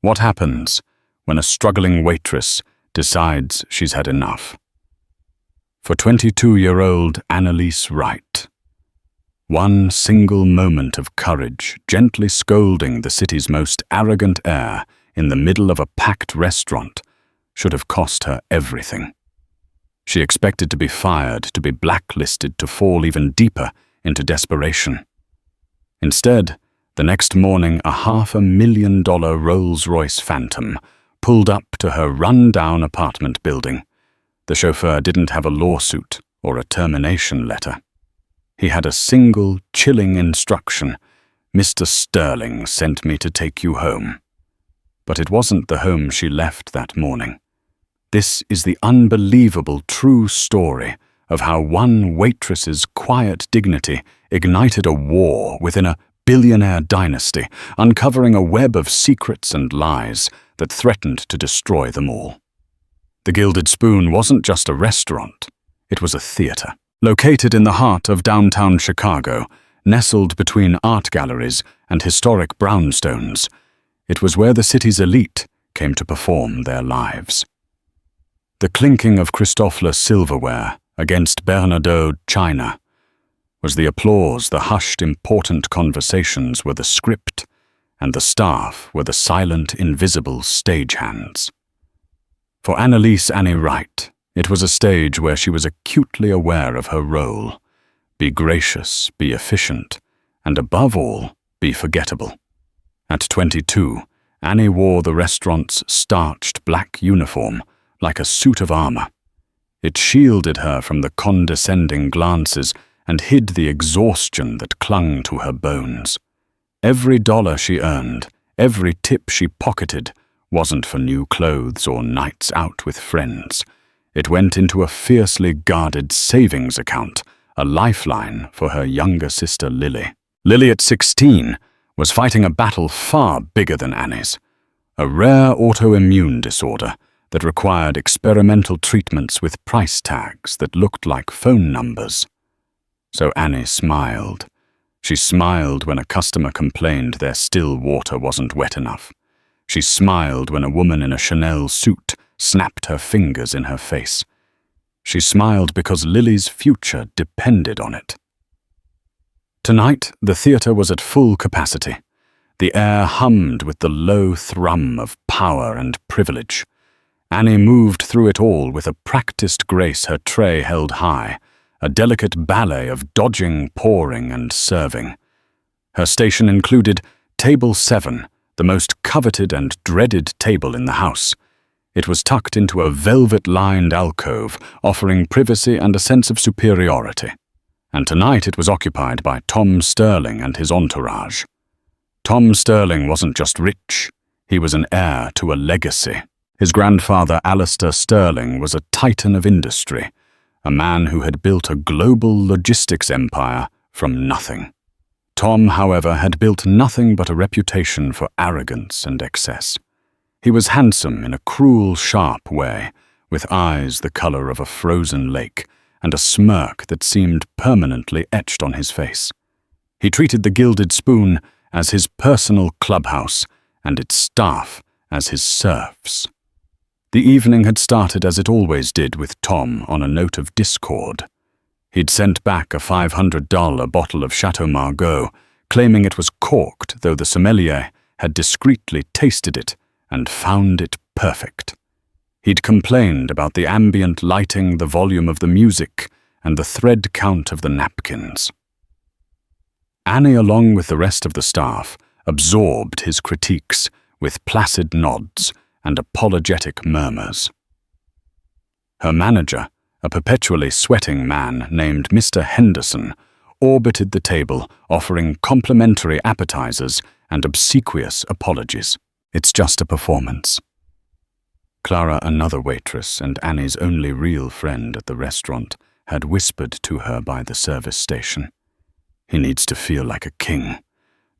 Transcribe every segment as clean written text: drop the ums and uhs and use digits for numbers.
What happens when a struggling waitress decides she's had enough? For 22-year-old Annalise Wright, one single moment of courage gently scolding the city's most arrogant heir in the middle of a packed restaurant should have cost her everything. She expected to be fired, to be blacklisted, to fall even deeper into desperation. Instead, the next morning, a $500,000 Rolls-Royce Phantom pulled up to her run-down apartment building. The chauffeur didn't have a lawsuit or a termination letter. He had a single, chilling instruction: "Mr. Sterling sent me to take you home." But it wasn't the home she left that morning. This is the unbelievable true story of how one waitress's quiet dignity ignited a war within a billionaire dynasty, uncovering a web of secrets and lies that threatened to destroy them all. The Gilded Spoon wasn't just a restaurant, it was a theater. Located in the heart of downtown Chicago, nestled between art galleries and historic brownstones, it was where the city's elite came to perform their lives. The clinking of Christofle silverware against Bernardaud china was the applause, the hushed, important conversations were the script, and the staff were the silent, invisible stagehands. For Annalise Annie Wright, it was a stage where she was acutely aware of her role: be gracious, be efficient, and above all, be forgettable. At 22, Annie wore the restaurant's starched black uniform like a suit of armor. It shielded her from the condescending glances and hid the exhaustion that clung to her bones. Every dollar she earned, every tip she pocketed, wasn't for new clothes or nights out with friends. It went into a fiercely guarded savings account, a lifeline for her younger sister Lily. Lily, at 16, was fighting a battle far bigger than Annie's: a rare autoimmune disorder that required experimental treatments with price tags that looked like phone numbers. So Annie smiled. She smiled when a customer complained their still water wasn't wet enough. She smiled when a woman in a Chanel suit snapped her fingers in her face. She smiled because Lily's future depended on it. Tonight, the theater was at full capacity. The air hummed with the low thrum of power and privilege. Annie moved through it all with a practiced grace, her tray held high, a delicate ballet of dodging, pouring, and serving. Her station included Table 7, the most coveted and dreaded table in the house. It was tucked into a velvet-lined alcove, offering privacy and a sense of superiority. And tonight it was occupied by Tom Sterling and his entourage. Tom Sterling wasn't just rich, he was an heir to a legacy. His grandfather, Alistair Sterling, was a titan of industry, a man who had built a global logistics empire from nothing. Tom, however, had built nothing but a reputation for arrogance and excess. He was handsome in a cruel, sharp way, with eyes the color of a frozen lake and a smirk that seemed permanently etched on his face. He treated the Gilded Spoon as his personal clubhouse and its staff as his serfs. The evening had started as it always did, with Tom on a note of discord. He'd sent back a $500 bottle of Chateau Margaux, claiming it was corked, though the sommelier had discreetly tasted it and found it perfect. He'd complained about the ambient lighting, the volume of the music, and the thread count of the napkins. Annie, along with the rest of the staff, absorbed his critiques with placid nods and apologetic murmurs. Her manager, a perpetually sweating man named Mr. Henderson, orbited the table, offering complimentary appetizers and obsequious apologies. "It's just a performance." Clara, another waitress and Annie's only real friend at the restaurant, had whispered to her by the service station. "He needs to feel like a king.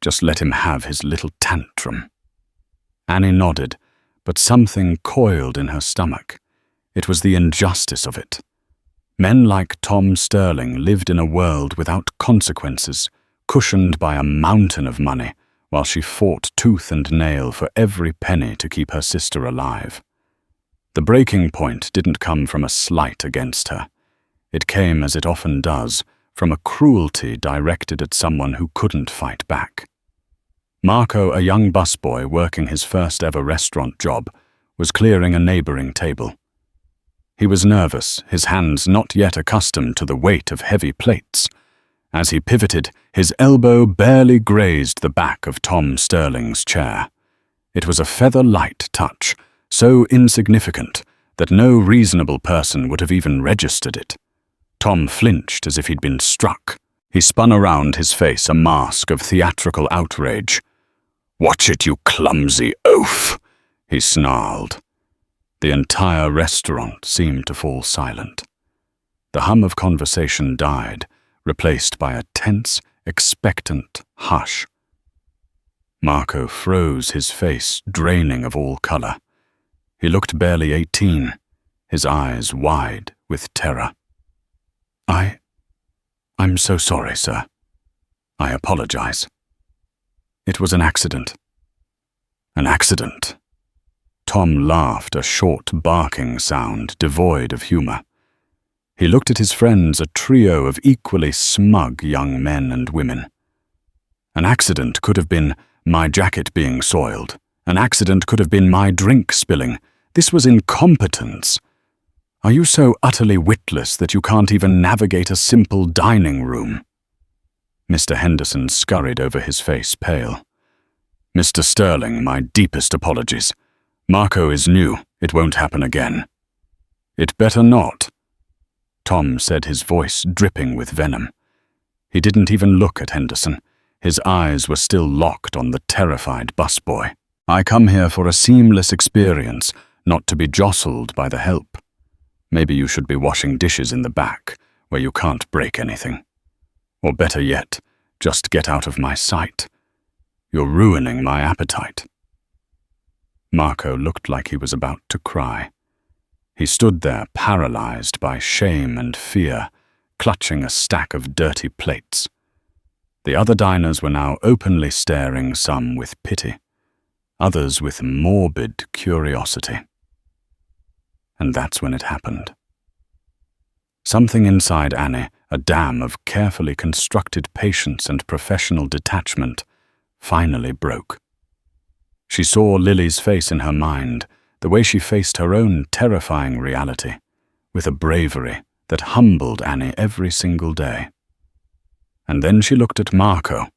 Just let him have his little tantrum." Annie nodded, but something coiled in her stomach. It was the injustice of it. Men like Tom Sterling lived in a world without consequences, cushioned by a mountain of money, while she fought tooth and nail for every penny to keep her sister alive. The breaking point didn't come from a slight against her. It came, as it often does, from a cruelty directed at someone who couldn't fight back. Marco, a young busboy working his first ever restaurant job, was clearing a neighboring table. He was nervous, his hands not yet accustomed to the weight of heavy plates. As he pivoted, his elbow barely grazed the back of Tom Sterling's chair. It was a feather-light touch, so insignificant that no reasonable person would have even registered it. Tom flinched as if he'd been struck. He spun around, his face a mask of theatrical outrage. "Watch it, you clumsy oaf!" he snarled. The entire restaurant seemed to fall silent. The hum of conversation died, replaced by a tense, expectant hush. Marco froze, his face draining of all color. He looked barely 18, his eyes wide with terror. I'm so sorry, sir. I apologize. It was an accident." "An accident?" Tom laughed, a short, barking sound devoid of humor. He looked at his friends, a trio of equally smug young men and women. An accident could have been my jacket being soiled. An accident could have been my drink spilling. This was incompetence. Are you so utterly witless that you can't even navigate a simple dining room? Mr. Henderson scurried over, his face pale. "Mr. Sterling, my deepest apologies. Marco is new. It won't happen again." "It better not," Tom said, his voice dripping with venom. He didn't even look at Henderson. His eyes were still locked on the terrified busboy. "I come here for a seamless experience, not to be jostled by the help. Maybe you should be washing dishes in the back, where you can't break anything. Or better yet, just get out of my sight. You're ruining my appetite." Marco looked like he was about to cry. He stood there, paralyzed by shame and fear, clutching a stack of dirty plates. The other diners were now openly staring, some with pity, others with morbid curiosity. And that's when it happened. Something inside Annie, a dam of carefully constructed patience and professional detachment, finally broke. She saw Lily's face in her mind, the way she faced her own terrifying reality, with a bravery that humbled Annie every single day. And then she looked at Marco,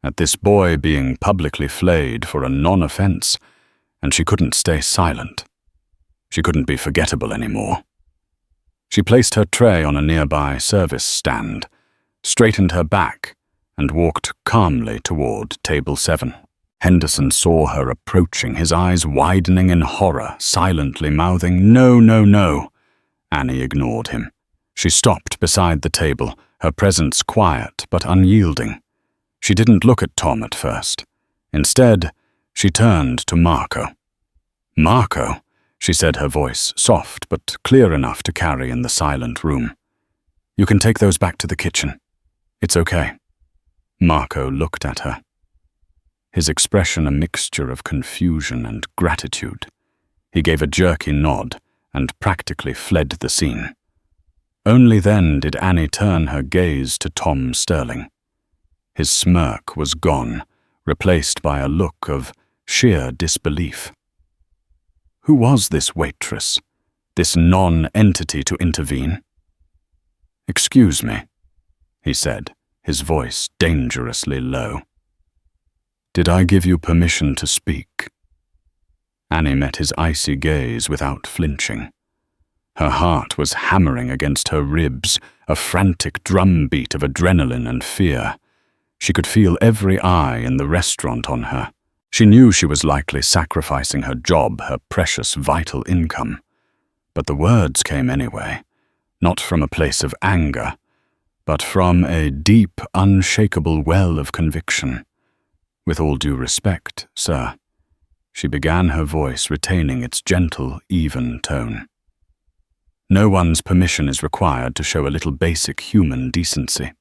at this boy being publicly flayed for a non-offense, and she couldn't stay silent. She couldn't be forgettable anymore. She placed her tray on a nearby service stand, straightened her back, and walked calmly toward table 7. Henderson saw her approaching, his eyes widening in horror, silently mouthing, "No, no, no." Annie ignored him. She stopped beside the table, her presence quiet but unyielding. She didn't look at Tom at first. Instead, she turned to Marco. "Marco," she said, her voice soft but clear enough to carry in the silent room. "You can take those back to the kitchen. It's okay." Marco looked at her, his expression a mixture of confusion and gratitude. He gave a jerky nod and practically fled the scene. Only then did Annie turn her gaze to Tom Sterling. His smirk was gone, replaced by a look of sheer disbelief. Who was this waitress, this non-entity to intervene? "Excuse me," he said, his voice dangerously low. "Did I give you permission to speak?" Annie met his icy gaze without flinching. Her heart was hammering against her ribs, a frantic drumbeat of adrenaline and fear. She could feel every eye in the restaurant on her. She knew she was likely sacrificing her job, her precious vital income. But the words came anyway, not from a place of anger, but from a deep, unshakable well of conviction. "With all due respect, sir," she began, her voice retaining its gentle, even tone. "No one's permission is required to show a little basic human decency."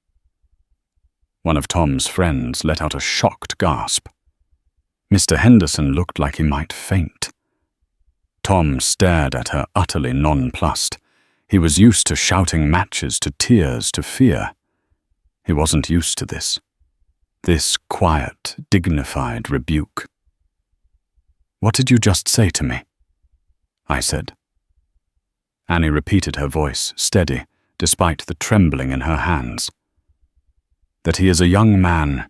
One of Tom's friends let out a shocked gasp. Mr. Henderson looked like he might faint. Tom stared at her, utterly nonplussed. He was used to shouting matches, to tears, to fear. He wasn't used to this. This quiet, dignified rebuke. "What did you just say to me?" I said. Annie repeated, her voice steady, despite the trembling in her hands. "That he is a young man,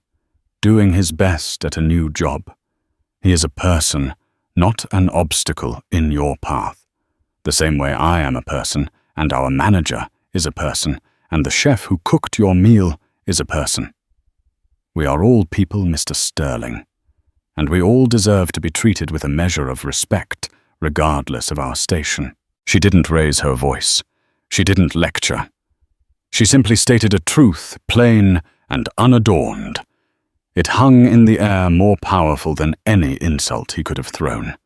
doing his best at a new job. He is a person, not an obstacle in your path. The same way I am a person, and our manager is a person, and the chef who cooked your meal is a person. We are all people, Mr. Sterling, and we all deserve to be treated with a measure of respect, regardless of our station." She didn't raise her voice. She didn't lecture. She simply stated a truth, plain and unadorned. It hung in the air, more powerful than any insult he could have thrown.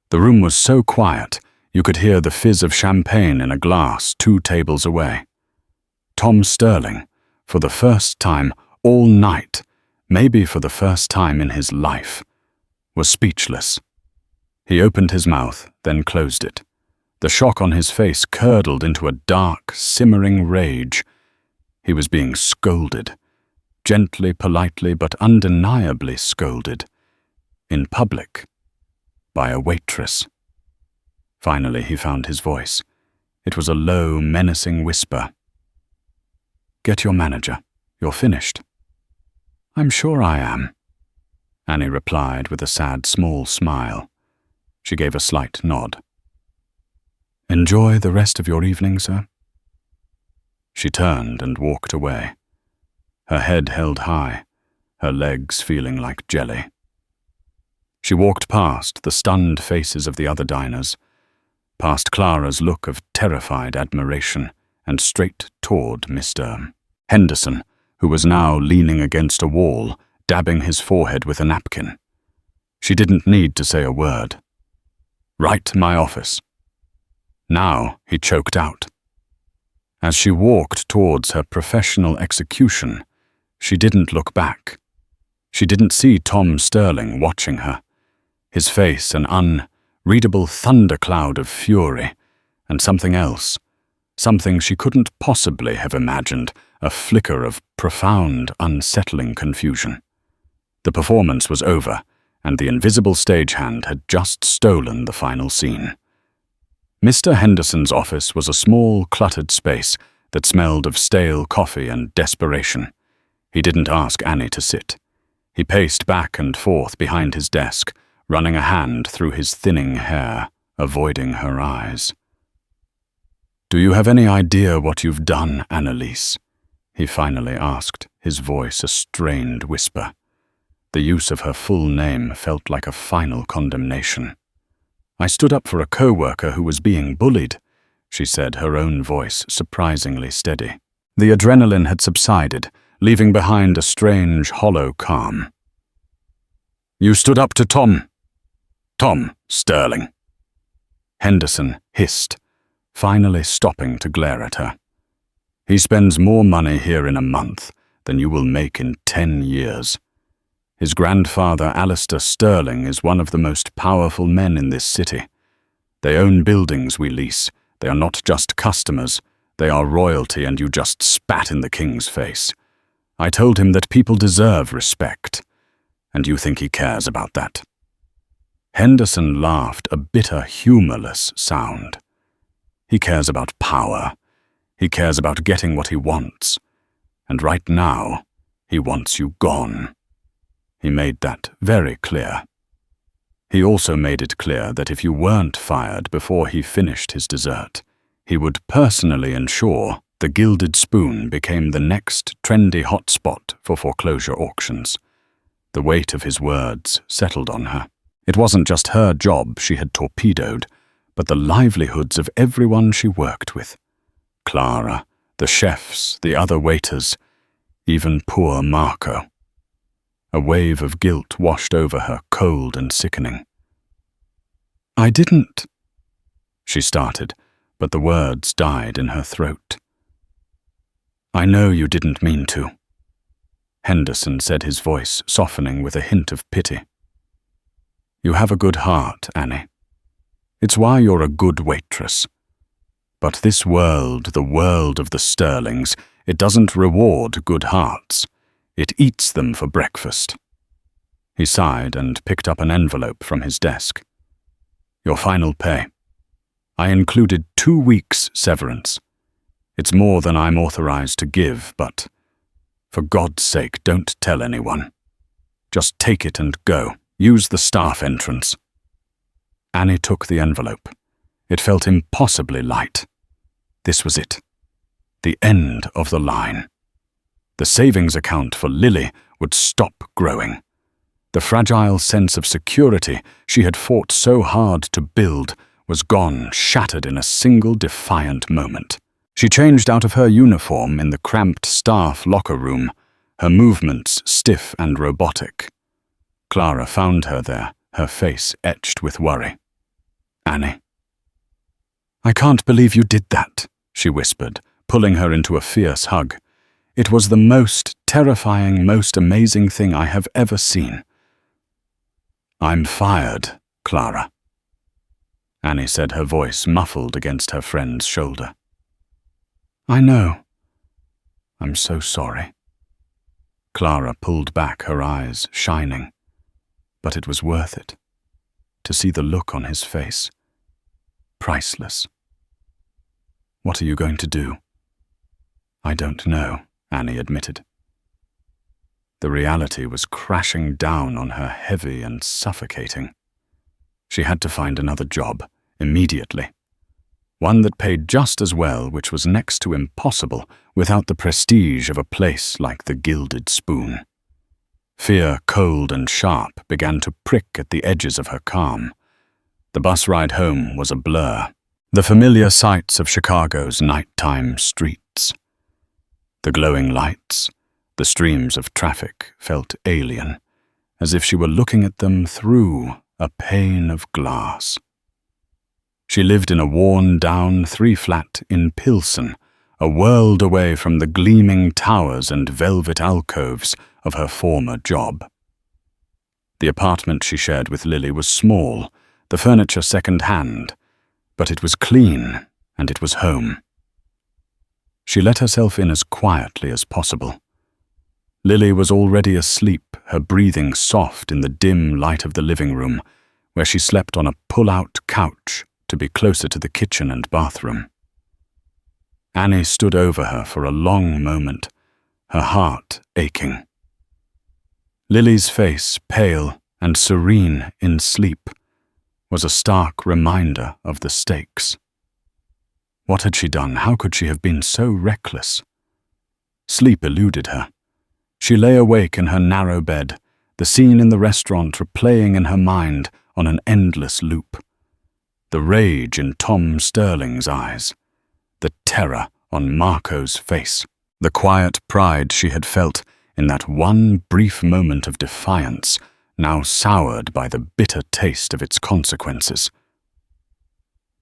The room was so quiet, you could hear the fizz of champagne in a glass 2 tables away. Tom Sterling, for the first time all night, maybe for the first time in his life, was speechless. He opened his mouth, then closed it. The shock on his face curdled into a dark, simmering rage. He was being scolded. Gently, politely, but undeniably scolded. In public. By a waitress. Finally, he found his voice. It was a low, menacing whisper. "Get your manager. You're finished." "I'm sure I am," Annie replied with a sad, small smile. She gave a slight nod. "Enjoy the rest of your evening, sir." She turned and walked away. Her head held high, her legs feeling like jelly. She walked past the stunned faces of the other diners, past Clara's look of terrified admiration, and straight toward Mr. Henderson, who was now leaning against a wall, dabbing his forehead with a napkin. She didn't need to say a word. "Right, my office." Now he choked out. As she walked towards her professional execution, she didn't look back. She didn't see Tom Sterling watching her, his face an unreadable thundercloud of fury, and something else, something she couldn't possibly have imagined, a flicker of profound, unsettling confusion. The performance was over, and the invisible stagehand had just stolen the final scene. Mr. Henderson's office was a small, cluttered space that smelled of stale coffee and desperation. He didn't ask Annie to sit. He paced back and forth behind his desk, running a hand through his thinning hair, avoiding her eyes. "Do you have any idea what you've done, Annalise?" he finally asked, his voice a strained whisper. The use of her full name felt like a final condemnation. "I stood up for a co-worker who was being bullied," she said, her own voice surprisingly steady. The adrenaline had subsided, leaving behind a strange, hollow calm. "You stood up to Tom Sterling," Henderson hissed, finally stopping to glare at her. "He spends more money here in a month than you will make in 10 years. His grandfather, Alistair Sterling, is one of the most powerful men in this city. They own buildings we lease. They are not just customers. They are royalty, and you just spat in the king's face. I told him that people deserve respect, and you think he cares about that?" Henderson laughed, a bitter, humorless sound. "He cares about power. He cares about getting what he wants. And right now, he wants you gone." He made that very clear. He also made it clear that if you weren't fired before he finished his dessert, he would personally ensure the Gilded Spoon became the next trendy hotspot for foreclosure auctions. The weight of his words settled on her. It wasn't just her job she had torpedoed, but the livelihoods of everyone she worked with. Clara, the chefs, the other waiters, even poor Marco. A wave of guilt washed over her, cold and sickening. "I didn't," she started, but the words died in her throat. "I know you didn't mean to," Henderson said, his voice softening with a hint of pity. You have a good heart, Annie. It's why you're a good waitress. But this world, the world of the Sterlings, it doesn't reward good hearts. It eats them for breakfast. He sighed and picked up an envelope from his desk. Your final pay. I included 2 weeks' severance. It's more than I'm authorized to give, but for God's sake, don't tell anyone. Just take it and go. Use the staff entrance. Annie took the envelope. It felt impossibly light. This was it. The end of the line. The savings account for Lily would stop growing. The fragile sense of security she had fought so hard to build was gone, shattered in a single defiant moment. She changed out of her uniform in the cramped staff locker room, her movements stiff and robotic. Clara found her there, her face etched with worry. Annie. I can't believe you did that, she whispered, pulling her into a fierce hug. It was the most terrifying, most amazing thing I have ever seen. I'm fired, Clara. Annie said, her voice muffled against her friend's shoulder. I know. I'm so sorry. Clara pulled back, her eyes shining. But it was worth it. To see the look on his face. Priceless. What are you going to do? I don't know, Annie admitted. The reality was crashing down on her, heavy and suffocating. She had to find another job, immediately. One that paid just as well, which was next to impossible without the prestige of a place like the Gilded Spoon. Fear, cold and sharp, began to prick at the edges of her calm. The bus ride home was a blur. The familiar sights of Chicago's nighttime streets. The glowing lights, the streams of traffic felt alien, as if she were looking at them through a pane of glass. She lived in a worn-down 3-flat in Pilsen, a world away from the gleaming towers and velvet alcoves of her former job. The apartment she shared with Lily was small, the furniture second-hand, but it was clean and it was home. She let herself in as quietly as possible. Lily was already asleep, her breathing soft in the dim light of the living room, where she slept on a pull-out couch to be closer to the kitchen and bathroom. Annie stood over her for a long moment, her heart aching. Lily's face, pale and serene in sleep, was a stark reminder of the stakes. What had she done? How could she have been so reckless? Sleep eluded her. She lay awake in her narrow bed, the scene in the restaurant replaying in her mind on an endless loop. The rage in Tom Sterling's eyes, the terror on Marco's face, the quiet pride she had felt in that one brief moment of defiance, now soured by the bitter taste of its consequences.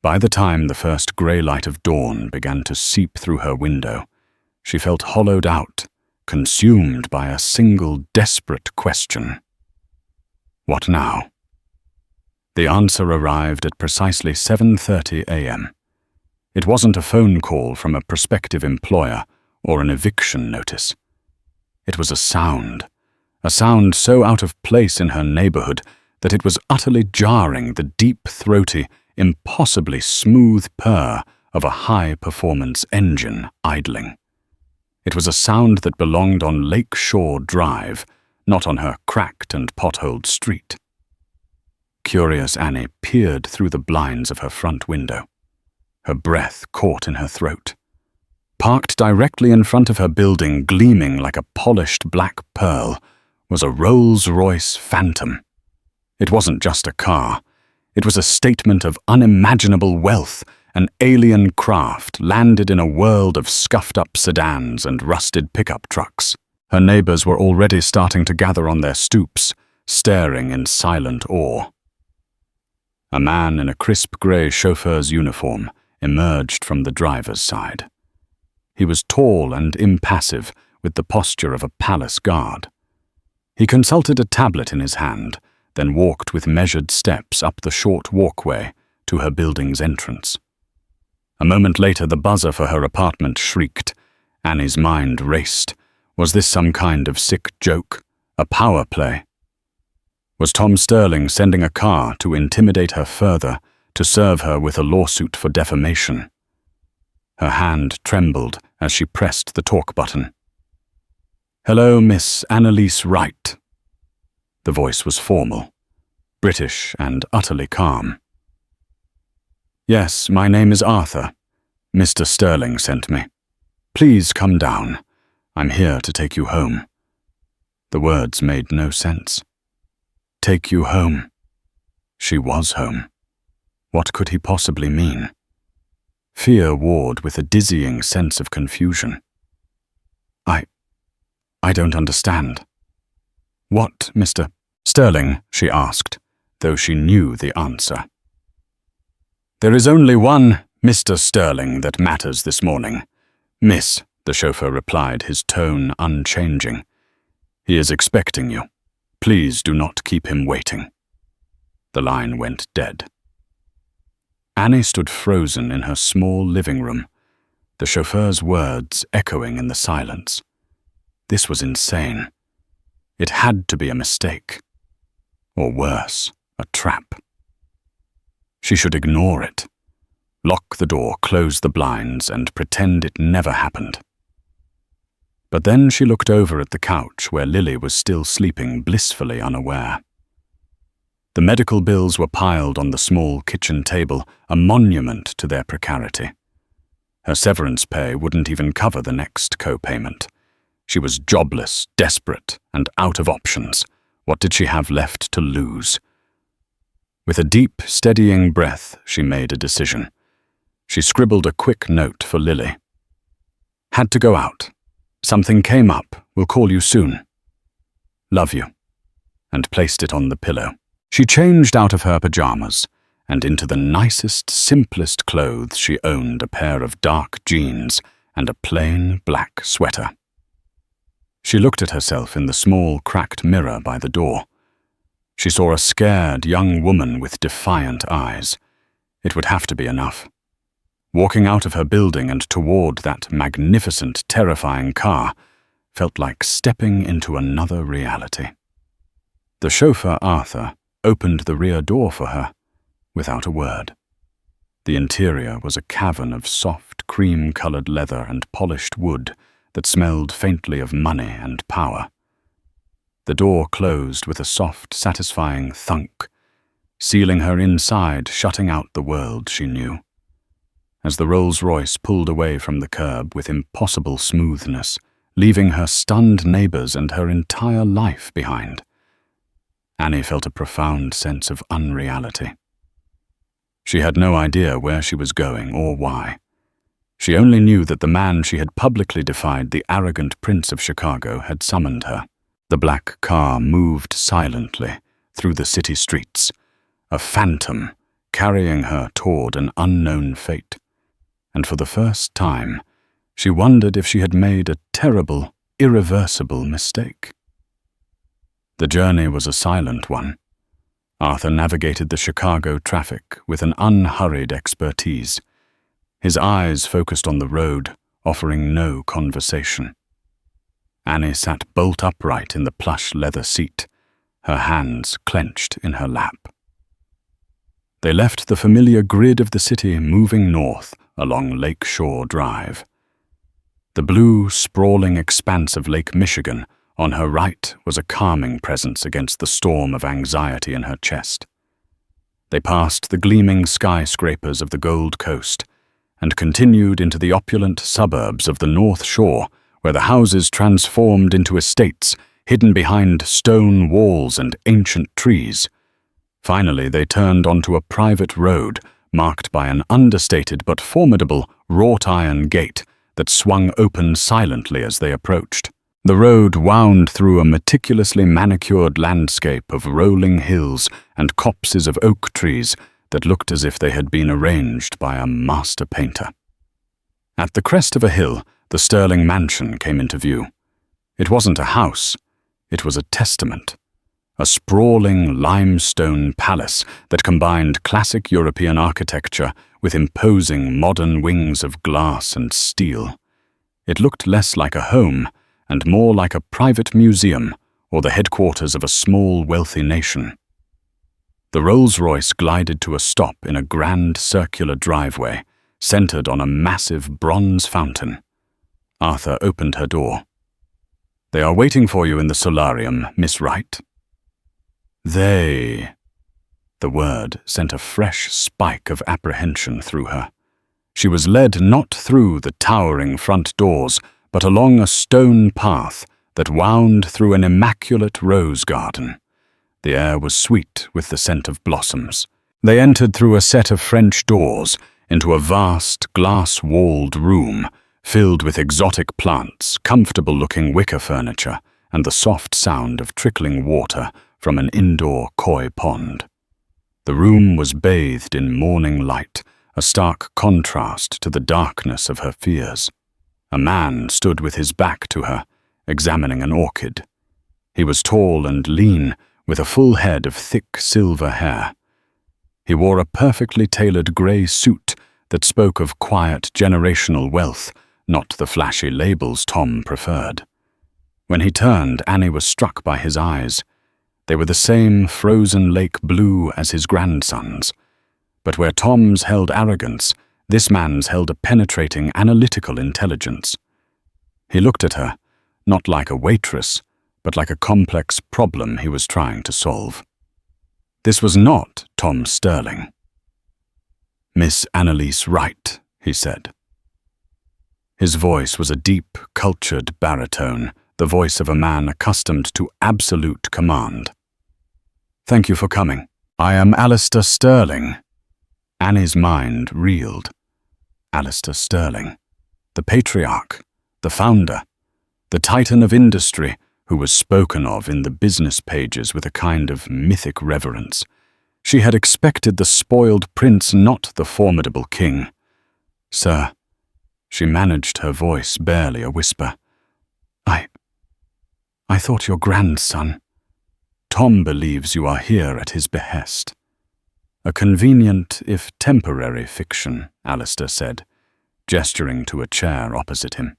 By the time the first grey light of dawn began to seep through her window, she felt hollowed out, consumed by a single desperate question. What now? The answer arrived at precisely 7:30 a.m. It wasn't a phone call from a prospective employer or an eviction notice. It was a sound so out of place in her neighborhood that it was utterly jarring, the deep, throaty, impossibly smooth purr of a high-performance engine idling. It was a sound that belonged on Lake Shore Drive, not on her cracked and potholed street. Curious Annie peered through the blinds of her front window. Her breath caught in her throat. Parked directly in front of her building, gleaming like a polished black pearl, was a Rolls-Royce Phantom. It wasn't just a car. It was a statement of unimaginable wealth, an alien craft landed in a world of scuffed-up sedans and rusted pickup trucks. Her neighbors were already starting to gather on their stoops, staring in silent awe. A man in a crisp grey chauffeur's uniform emerged from the driver's side. He was tall and impassive, with the posture of a palace guard. He consulted a tablet in his hand, then walked with measured steps up the short walkway to her building's entrance. A moment later, the buzzer for her apartment shrieked. Annie's mind raced. Was this some kind of sick joke? A power play? Was Tom Sterling sending a car to intimidate her further, to serve her with a lawsuit for defamation? Her hand trembled as she pressed the talk button. "Hello, Miss Annalise Wright." The voice was formal, British and utterly calm. "Yes, my name is Arthur. Mr. Sterling sent me. Please come down. I'm here to take you home." The words made no sense. Take you home. She was home. What could he possibly mean? Fear warred with a dizzying sense of confusion. I don't understand." "What, Mr. Sterling?" she asked, though she knew the answer. "There is only one Mr. Sterling that matters this morning. Miss," the chauffeur replied, his tone unchanging. "He is expecting you. Please do not keep him waiting." The line went dead. Annie stood frozen in her small living room, the chauffeur's words echoing in the silence. This was insane. It had to be a mistake. Or worse, a trap. She should ignore it. Lock the door, close the blinds, and pretend it never happened. But then she looked over at the couch where Lily was still sleeping blissfully unaware. The medical bills were piled on the small kitchen table, a monument to their precarity. Her severance pay wouldn't even cover the next co-payment. She was jobless, desperate, and out of options. What did she have left to lose? With a deep, steadying breath, she made a decision. She scribbled a quick note for Lily. "Had to go out. Something came up. Will call you soon. Love you," and placed it on the pillow. She changed out of her pajamas and into the nicest, simplest clothes she owned, a pair of dark jeans and a plain black sweater. She looked at herself in the small, cracked mirror by the door. She saw a scared young woman with defiant eyes. It would have to be enough. Walking out of her building and toward that magnificent, terrifying car felt like stepping into another reality. The chauffeur, Arthur, opened the rear door for her without a word. The interior was a cavern of soft, cream-colored leather and polished wood that smelled faintly of money and power. The door closed with a soft, satisfying thunk, sealing her inside, shutting out the world she knew. As the Rolls-Royce pulled away from the curb with impossible smoothness, leaving her stunned neighbors and her entire life behind, Annie felt a profound sense of unreality. She had no idea where she was going or why. She only knew that the man she had publicly defied, the arrogant Prince of Chicago, had summoned her. The black car moved silently through the city streets, a phantom carrying her toward an unknown fate. And for the first time, she wondered if she had made a terrible, irreversible mistake. The journey was a silent one. Arthur navigated the Chicago traffic with an unhurried expertise. His eyes focused on the road, offering no conversation. Annie sat bolt upright in the plush leather seat, her hands clenched in her lap. They left the familiar grid of the city, moving north along Lake Shore Drive. The blue, sprawling expanse of Lake Michigan on her right was a calming presence against the storm of anxiety in her chest. They passed the gleaming skyscrapers of the Gold Coast and continued into the opulent suburbs of the North Shore, where the houses transformed into estates hidden behind stone walls and ancient trees. Finally, they turned onto a private road marked by an understated but formidable wrought-iron gate that swung open silently as they approached. The road wound through a meticulously manicured landscape of rolling hills and copses of oak trees that looked as if they had been arranged by a master painter. At the crest of a hill, the Sterling mansion came into view. It wasn't a house, it was a testament, a sprawling limestone palace that combined classic European architecture with imposing modern wings of glass and steel. It looked less like a home and more like a private museum or the headquarters of a small, wealthy nation. The Rolls-Royce glided to a stop in a grand circular driveway, centered on a massive bronze fountain. Arthur opened her door. "They are waiting for you in the solarium, Miss Wright." "They." The word sent a fresh spike of apprehension through her. She was led not through the towering front doors, but along a stone path that wound through an immaculate rose garden. The air was sweet with the scent of blossoms. They entered through a set of French doors into a vast, glass-walled room filled with exotic plants, comfortable-looking wicker furniture, and the soft sound of trickling water from an indoor koi pond. The room was bathed in morning light, a stark contrast to the darkness of her fears. A man stood with his back to her, examining an orchid. He was tall and lean, with a full head of thick silver hair. He wore a perfectly tailored grey suit that spoke of quiet generational wealth, not the flashy labels Tom preferred. When he turned, Annie was struck by his eyes. They were the same frozen lake blue as his grandson's. But where Tom's held arrogance, this man's held a penetrating, analytical intelligence. He looked at her, not like a waitress, but like a complex problem he was trying to solve. This was not Tom Sterling. "Miss Annalise Wright," he said. His voice was a deep, cultured baritone, the voice of a man accustomed to absolute command. "Thank you for coming. I am Alistair Sterling." Annie's mind reeled. Alistair Sterling, the patriarch, the founder, the titan of industry, who was spoken of in the business pages with a kind of mythic reverence. She had expected the spoiled prince, not the formidable king. "Sir," she managed her voice barely a whisper. I thought your grandson. Tom believes you are here at his behest." "A convenient, if temporary, fiction," Alistair said, gesturing to a chair opposite him.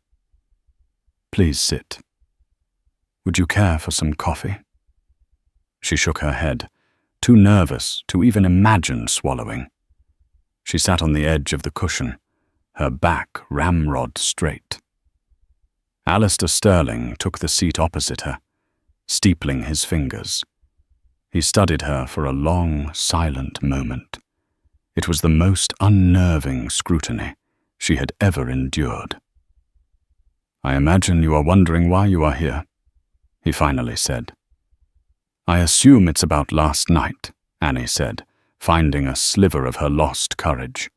"Please sit. Would you care for some coffee?" She shook her head, too nervous to even imagine swallowing. She sat on the edge of the cushion, her back ramrod straight. Alistair Sterling took the seat opposite her, steepling his fingers. He studied her for a long, silent moment. It was the most unnerving scrutiny she had ever endured. "I imagine you are wondering why you are here," he finally said. "I assume it's about last night," Annie said, finding a sliver of her lost courage.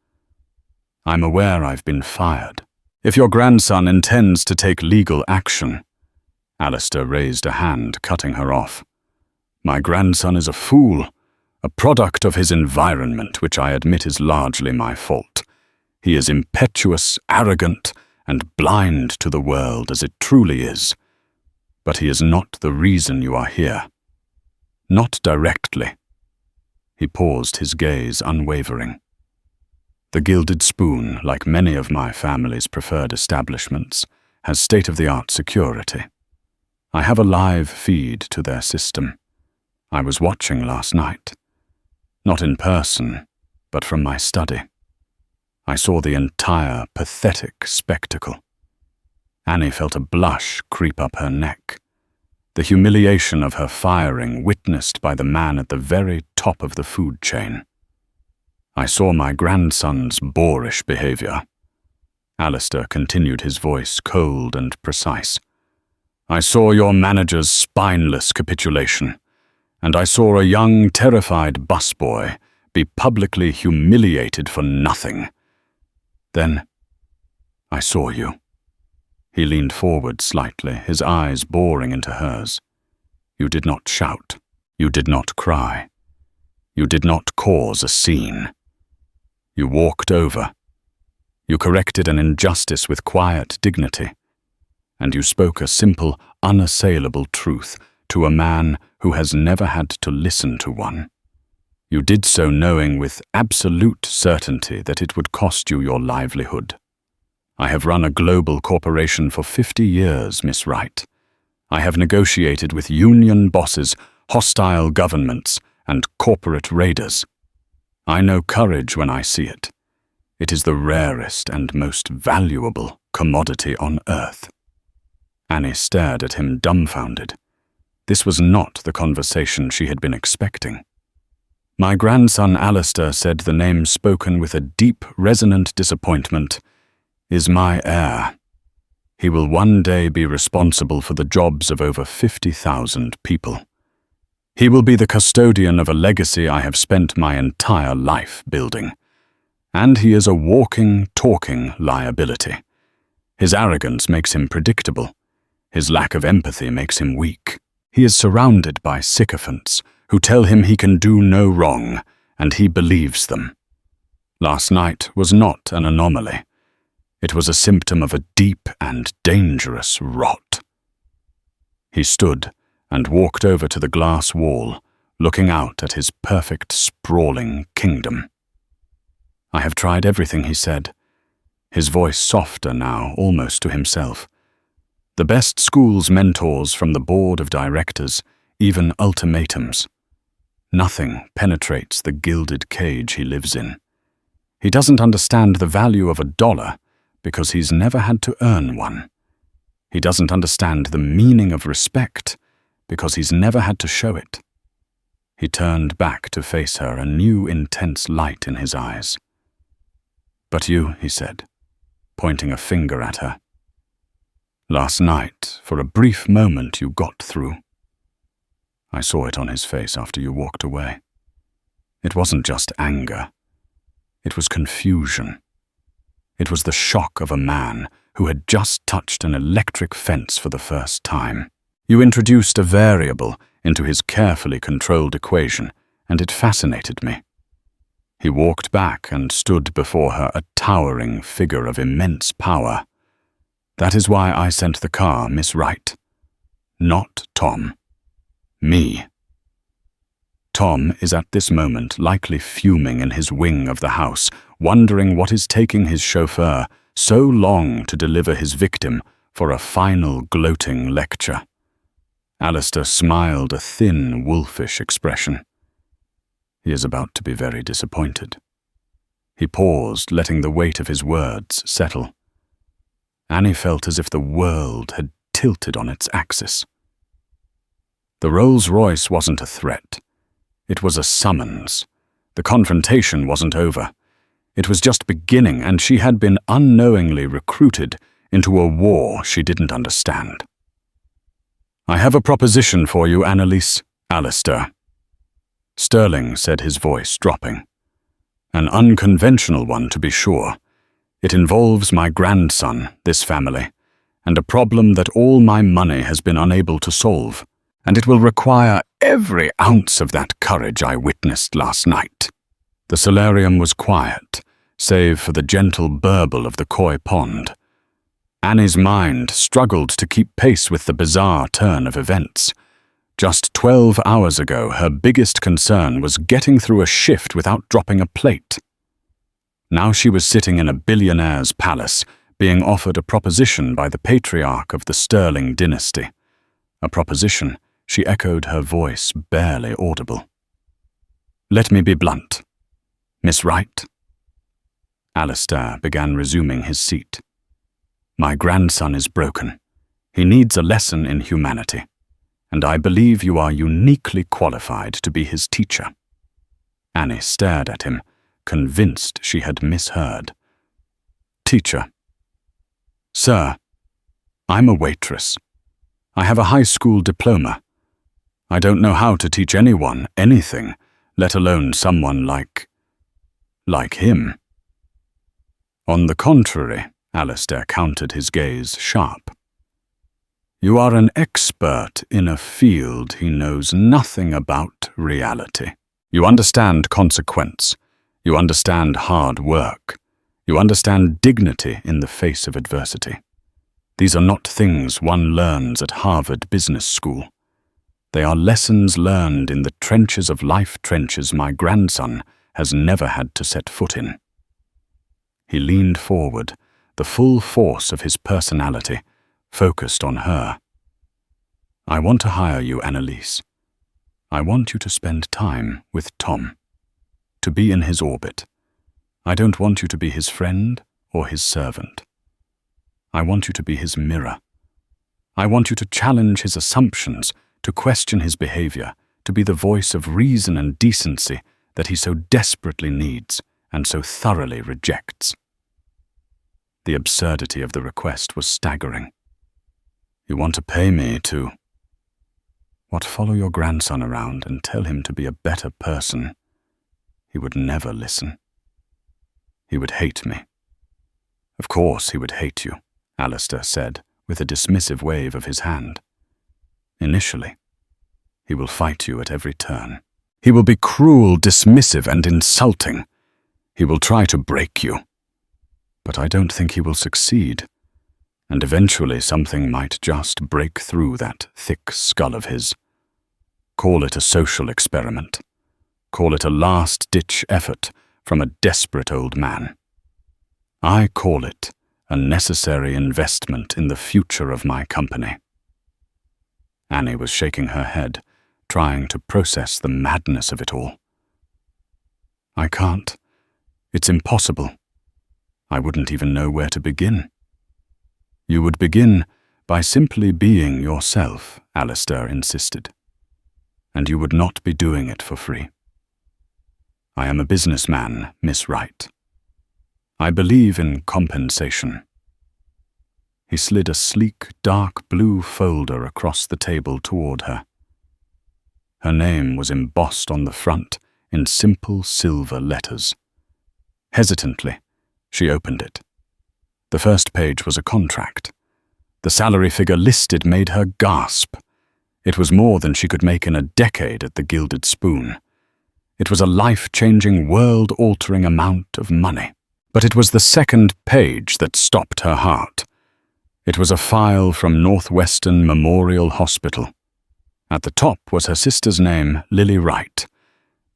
"I'm aware I've been fired. If your grandson intends to take legal action—" Alistair raised a hand, cutting her off. "My grandson is a fool, a product of his environment, which I admit is largely my fault. He is impetuous, arrogant, and blind to the world as it truly is. But he is not the reason you are here. Not directly." He paused, his gaze unwavering. "The Gilded Spoon, like many of my family's preferred establishments, has state-of-the-art security. I have a live feed to their system. I was watching last night. Not in person, but from my study. I saw the entire pathetic spectacle." Annie felt a blush creep up her neck. The humiliation of her firing witnessed by the man at the very top of the food chain. "I saw my grandson's boorish behavior." Alistair continued, his voice cold and precise. "I saw your manager's spineless capitulation, and I saw a young, terrified busboy be publicly humiliated for nothing. Then I saw you." He leaned forward slightly, his eyes boring into hers. "You did not shout. You did not cry. You did not cause a scene. You walked over. You corrected an injustice with quiet dignity. And you spoke a simple, unassailable truth to a man who has never had to listen to one. You did so knowing with absolute certainty that it would cost you your livelihood. I have run a global corporation for 50 years, Miss Wright. I have negotiated with union bosses, hostile governments, and corporate raiders. I know courage when I see it. It is the rarest and most valuable commodity on earth. Annie stared at him dumbfounded. This was not the conversation she had been expecting. My grandson Alistair said the name spoken with a deep, resonant disappointment is my heir. He will one day be responsible for the jobs of over 50,000 people. He will be the custodian of a legacy I have spent my entire life building. And he is a walking, talking liability. His arrogance makes him predictable. His lack of empathy makes him weak. He is surrounded by sycophants who tell him he can do no wrong, and he believes them. Last night was not an anomaly. It was a symptom of a deep and dangerous rot. He stood and walked over to the glass wall, looking out at his perfect, sprawling kingdom. I have tried everything, he said, his voice softer now, almost to himself. The best school's mentors from the board of directors, even ultimatums. Nothing penetrates the gilded cage he lives in. He doesn't understand the value of $1 because he's never had to earn one. He doesn't understand the meaning of respect because he's never had to show it. He turned back to face her, a new intense light in his eyes. But you, he said, pointing a finger at her. Last night, for a brief moment, you got through. I saw it on his face after you walked away. It wasn't just anger. It was confusion. It was the shock of a man who had just touched an electric fence for the first time. You introduced a variable into his carefully controlled equation, and it fascinated me. He walked back and stood before her, a towering figure of immense power. That is why I sent the car, Miss Wright. Not Tom. Me. Tom is at this moment likely fuming in his wing of the house, wondering what is taking his chauffeur so long to deliver his victim for a final gloating lecture. Alistair smiled a thin, wolfish expression. He is about to be very disappointed. He paused, letting the weight of his words settle. Annie felt as if the world had tilted on its axis. The Rolls-Royce wasn't a threat. It was a summons. The confrontation wasn't over. It was just beginning, and she had been unknowingly recruited into a war she didn't understand. I have a proposition for you, Annalise. Alistair. Sterling said, his voice dropping. An unconventional one, to be sure. It involves my grandson, this family, and a problem that all my money has been unable to solve, and it will require every ounce of that courage I witnessed last night. The solarium was quiet, save for the gentle burble of the koi pond. Annie's mind struggled to keep pace with the bizarre turn of events. Just 12 hours ago, her biggest concern was getting through a shift without dropping a plate. Now she was sitting in a billionaire's palace, being offered a proposition by the patriarch of the Sterling dynasty. A proposition, she echoed, her voice barely audible. Let me be blunt. Miss Wright. Alistair began resuming his seat. My grandson is broken. He needs a lesson in humanity, and I believe you are uniquely qualified to be his teacher. Annie stared at him, convinced she had misheard. Teacher. Sir, I'm a waitress. I have a high school diploma. I don't know how to teach anyone anything, let alone someone like him. On the contrary, Alistair countered, his gaze sharp. You are an expert in a field he knows nothing about reality. You understand consequence. You understand hard work. You understand dignity in the face of adversity. These are not things one learns at Harvard Business School. They are lessons learned in the trenches of life, trenches my grandson has never had to set foot in. He leaned forward, the full force of his personality focused on her. I want to hire you, Annalise. I want you to spend time with Tom, to be in his orbit. I don't want you to be his friend or his servant. I want you to be his mirror. I want you to challenge his assumptions, to question his behavior, to be the voice of reason and decency that he so desperately needs and so thoroughly rejects. The absurdity of the request was staggering. You want to pay me to... What, follow your grandson around and tell him to be a better person? He would never listen. He would hate me. Of course he would hate you, Alistair said, with a dismissive wave of his hand. Initially, he will fight you at every turn. He will be cruel, dismissive, and insulting. He will try to break you. But I don't think he will succeed. And eventually something might just break through that thick skull of his. Call it a social experiment. Call it a last-ditch effort from a desperate old man. I call it a necessary investment in the future of my company. Annie was shaking her head, trying to process the madness of it all. I can't. It's impossible. I wouldn't even know where to begin. You would begin by simply being yourself, Alistair insisted. And you would not be doing it for free. I am a businessman, Miss Wright. I believe in compensation. He slid a sleek, dark blue folder across the table toward her. Her name was embossed on the front in simple silver letters. Hesitantly, she opened it. The first page was a contract. The salary figure listed made her gasp. It was more than she could make in a decade at the Gilded Spoon. It was a life-changing, world-altering amount of money. But it was the second page that stopped her heart. It was a file from Northwestern Memorial Hospital. At the top was her sister's name, Lily Wright.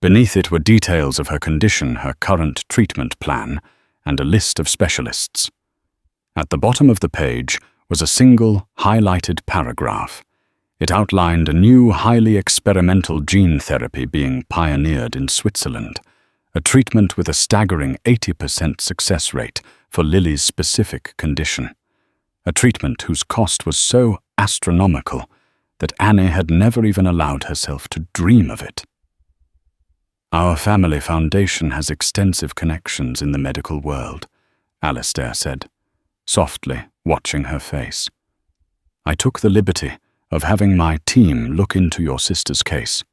Beneath it were details of her condition, her current treatment plan, and a list of specialists. At the bottom of the page was a single, highlighted paragraph. It outlined a new, highly experimental gene therapy being pioneered in Switzerland, a treatment with a staggering 80% success rate for Lily's specific condition, a treatment whose cost was so astronomical that Annie had never even allowed herself to dream of it. Our family foundation has extensive connections in the medical world, Alistair said, softly watching her face. I took the liberty of having my team look into your sister's case.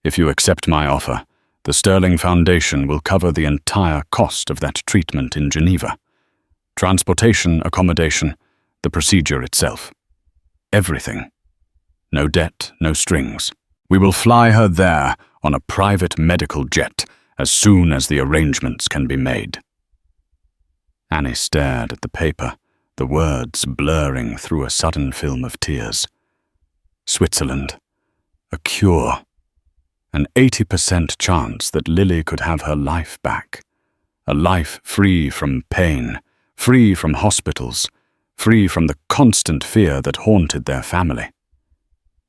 If you accept my offer, the Sterling Foundation will cover the entire cost of that treatment in Geneva. Transportation, accommodation, the procedure itself. Everything. No debt, no strings. We will fly her there on a private medical jet as soon as the arrangements can be made. Annie stared at the paper, the words blurring through a sudden film of tears. Switzerland. A cure. An 80% chance that Lily could have her life back. A life free from pain, free from hospitals, free from the constant fear that haunted their family.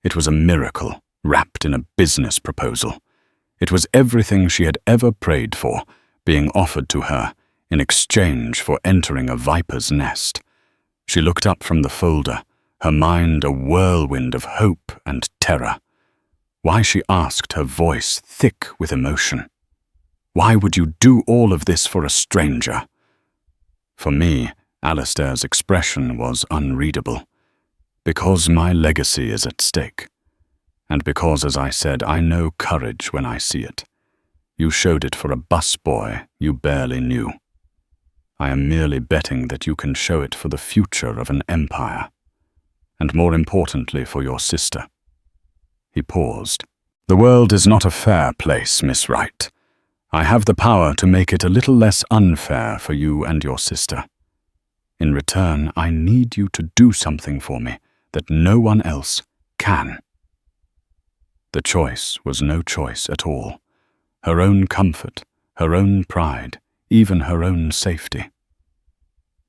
It was a miracle wrapped in a business proposal. It was everything she had ever prayed for, being offered to her in exchange for entering a viper's nest. She looked up from the folder, her mind a whirlwind of hope and terror. Why, she asked, her voice thick with emotion. Why would you do all of this for a stranger? For me, Alistair's expression was unreadable. Because my legacy is at stake. And because, as I said, I know courage when I see it. You showed it for a busboy you barely knew. I am merely betting that you can show it for the future of an empire. And more importantly, for your sister. He paused. The world is not a fair place, Miss Wright. I have the power to make it a little less unfair for you and your sister. In return, I need you to do something for me that no one else can. The choice was no choice at all. Her own comfort, her own pride, even her own safety.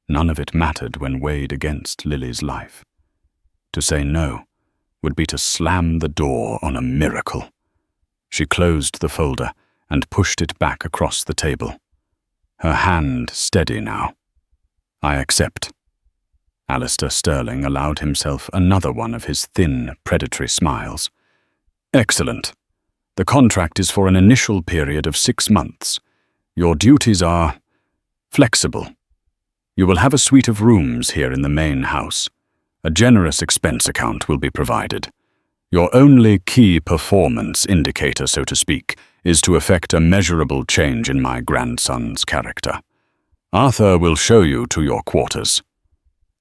None of it mattered when weighed against Lily's life. To say no would be to slam the door on a miracle. She closed the folder and pushed it back across the table. Her hand steady now. I accept. Alistair Sterling allowed himself another one of his thin, predatory smiles. Excellent. The contract is for an initial period of 6 months. Your duties are flexible. You will have a suite of rooms here in the main house. A generous expense account will be provided. Your only key performance indicator, so to speak, is to effect a measurable change in my grandson's character. Arthur will show you to your quarters.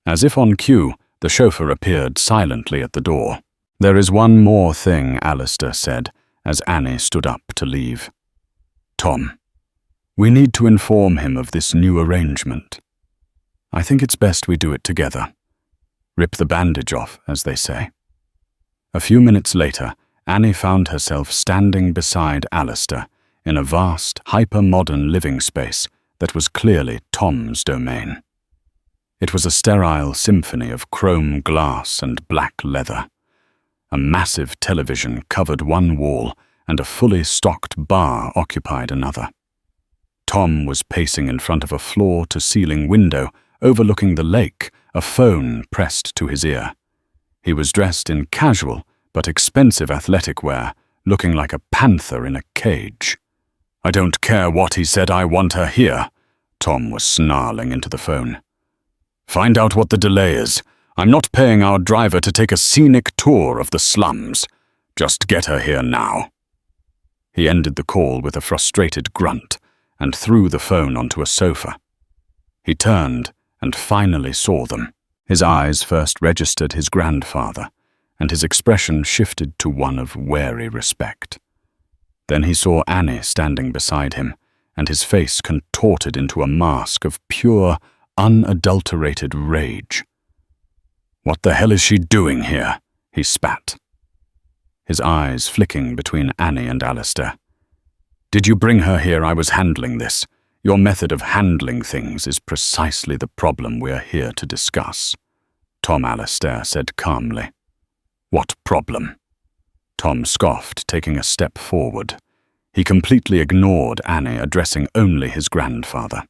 As if on cue, the chauffeur appeared silently at the door. There is one more thing, Alistair said, as Annie stood up to leave. Tom, we need to inform him of this new arrangement. I think it's best we do it together. Rip the bandage off, as they say. A few minutes later, Annie found herself standing beside Alistair in a vast, hyper-modern living space that was clearly Tom's domain. It was a sterile symphony of chrome glass and black leather. A massive television covered one wall, and a fully stocked bar occupied another. Tom was pacing in front of a floor-to-ceiling window overlooking the lake, a phone pressed to his ear. He was dressed in casual but expensive athletic wear, looking like a panther in a cage. I don't care what he said, I want her here, Tom was snarling into the phone. Find out what the delay is. I'm not paying our driver to take a scenic tour of the slums. Just get her here now. He ended the call with a frustrated grunt and threw the phone onto a sofa. He turned and finally saw them. His eyes first registered his grandfather, and his expression shifted to one of wary respect. Then he saw Annie standing beside him, and his face contorted into a mask of pure, unadulterated rage. What the hell is she doing here? He spat, his eyes flicking between Annie and Alistair. Did you bring her here? I was handling this. Your method of handling things is precisely the problem we're here to discuss, Tom Alistair said calmly. What problem? Tom scoffed, taking a step forward. He completely ignored Annie, addressing only his grandfather.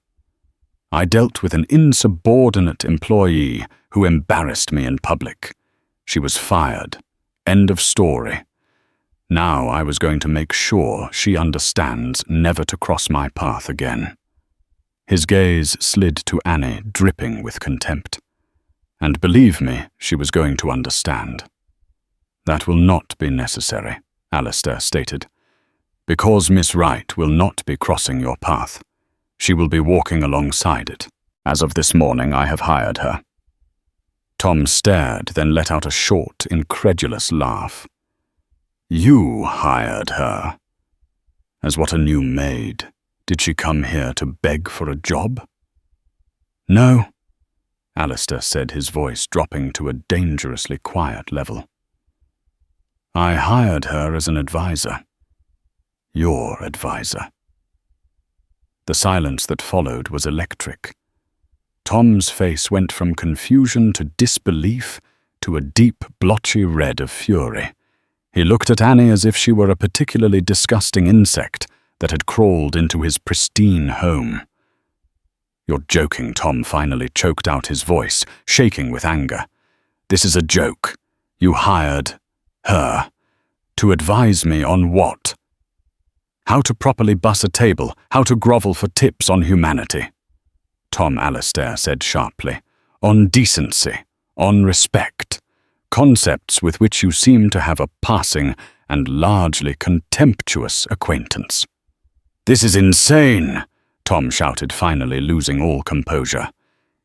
I dealt with an insubordinate employee who embarrassed me in public. She was fired. End of story. Now I was going to make sure she understands never to cross my path again. His gaze slid to Annie, dripping with contempt. And believe me, she was going to understand. That will not be necessary, Alistair stated, because Miss Wright will not be crossing your path. She will be walking alongside it. As of this morning, I have hired her. Tom stared, then let out a short, incredulous laugh. You hired her? As what, a new maid? Did she come here to beg for a job? No, Alistair said, his voice dropping to a dangerously quiet level. I hired her as an advisor. Your advisor. The silence that followed was electric. Tom's face went from confusion to disbelief to a deep, blotchy red of fury. He looked at Annie as if she were a particularly disgusting insect that had crawled into his pristine home. You're joking, Tom finally choked out his voice, shaking with anger. This is a joke. You hired her to advise me on what? How to properly bus a table, how to grovel for tips on humanity. Tom Alistair said sharply. On decency, on respect. Concepts with which you seem to have a passing and largely contemptuous acquaintance. This is insane, Tom shouted, finally losing all composure.